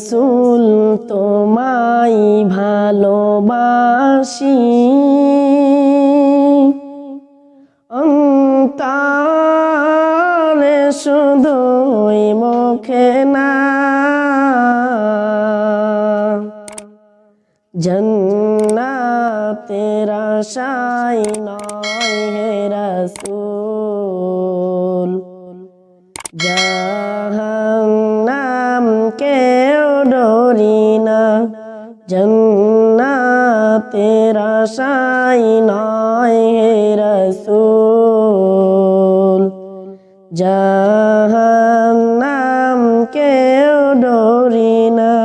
রাসূল তোমায় ভালোবাসি অন্তরে শুধুই মুখে না জান্নাতের আশায় নয় হে রাসূল জাহান্নাম কেউ ডরি না জান্নাতের আশায় নয় হে রাসূল জাহান্নাম কেউ ডরি না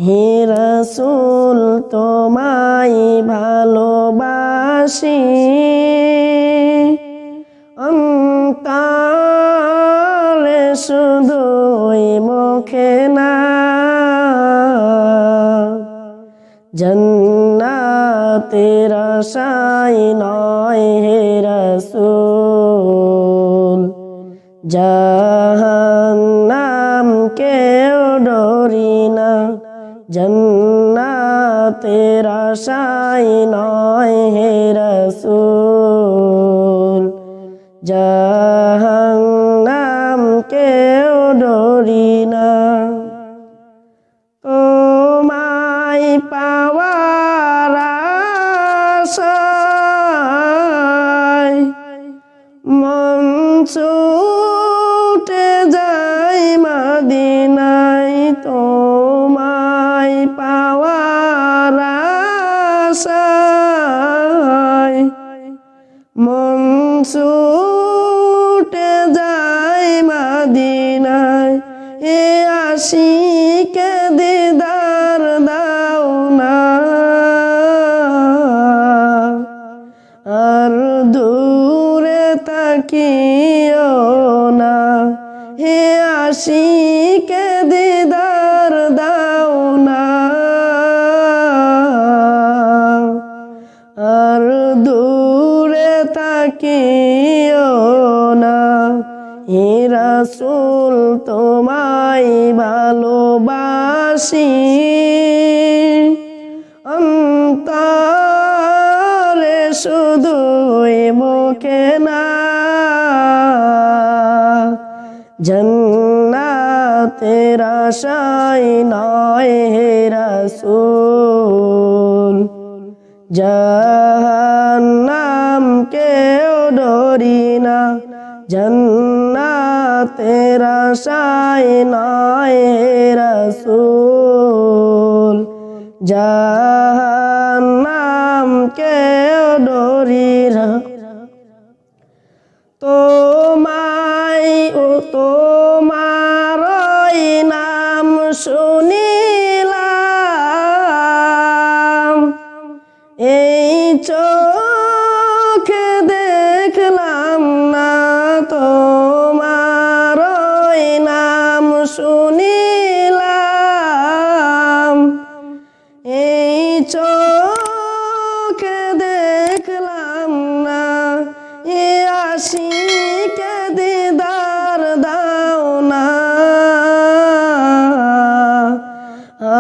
হে রাসূল তোমায় ভালোবাসি অন্তরে শুধুই মুখে না জান্নাতের আশায় নয় হে রাসূল জাহান্নাম কেউ ডরি না জান্নাতের আশায় নয় হে রাসূল জাহান্নাম কেউ ডরি না তোমায় পাওয়ার আশায় মন ছুটে যায় মদিনায় তোমায় পাওয়ার আশায় মন ছুটে যায় মদিনায় এ আশিকে দিদার দাও না আর দূরে তাকিও না হে আশিকে দিদার দাও না আর দূরে তাকিও না হে রাসূল তোমায় ভালোবাসি অন্তরে শুধুই মুখে না জান্নাতের আশায় নয় হে রাসূল জাহান্নাম কেউ ডরি না জান্নাতের আশায় নয় হে রাসূল জাহান্নাম কেউ ডরি না তোমায় তোমার নাম শুনিলাম এই চোখে দেখলাম না তোমার নাম শুনিলাম এই চোখে দেখলাম না এ আশিকে দিদার দাও না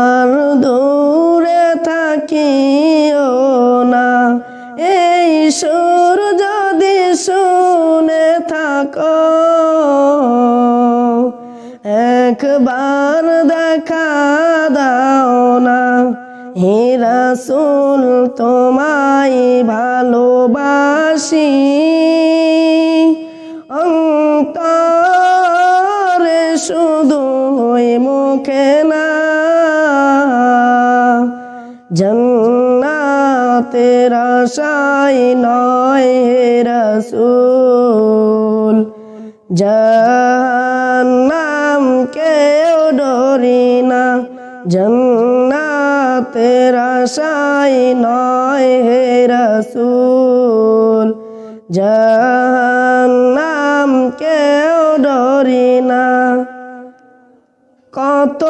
আর দূরে থাকিও না এই সুর যদি শুনে থাকো একবার দেখা দাও না হে রাসূল তোমায় ভালোবাসি অন্তরে শুধুই মুখে না জান্নাতের আশায় নয় হে রাসূল জাহান্নাম কেউ ডরি না জান্নাতের আশায় নয় হে রাসূল জাহান্নাম কেউ ডরি না কত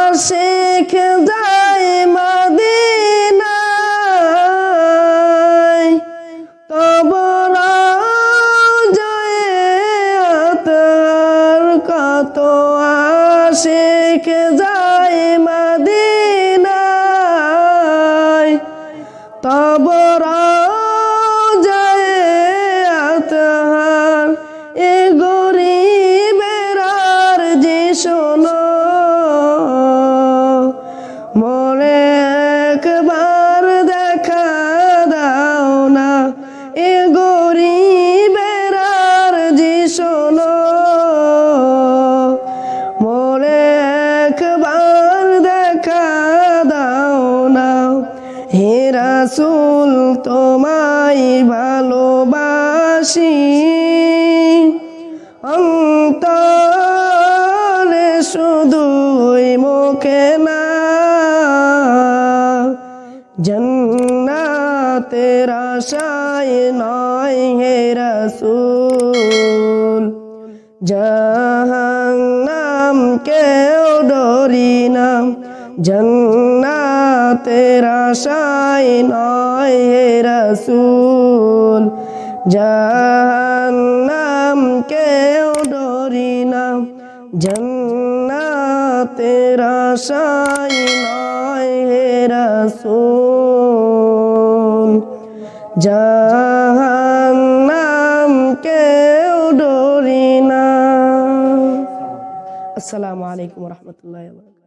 আশিক যায় মদিনায় তব রওজায়ে আতহার কত আশিক যায় তব রাজায়ে আতহার এ গরিবের আরজি শোনো মোরে একবার দেখা দাও না এ গরিবের আরজি শোনো মোরে একবার দেখা দাও না হে রাসূল তোমায় ভালোবাসি অন্তরে শুধুই মুখে না জান্নাতের আশায় নয় হে রাসূল জাহান্নাম কেউ ডরি না জান্নাতের আশায় নয় হে রাসূল জাহান্নাম কেউ ডরি না জান্নাতের আশায় নয় হে রাসূল জাহান্নাম কেউ ডরি না। আসসালামু আলাইকুম ওয়া রাহমাতুল্লাহি ওয়া বারাকাতুহু।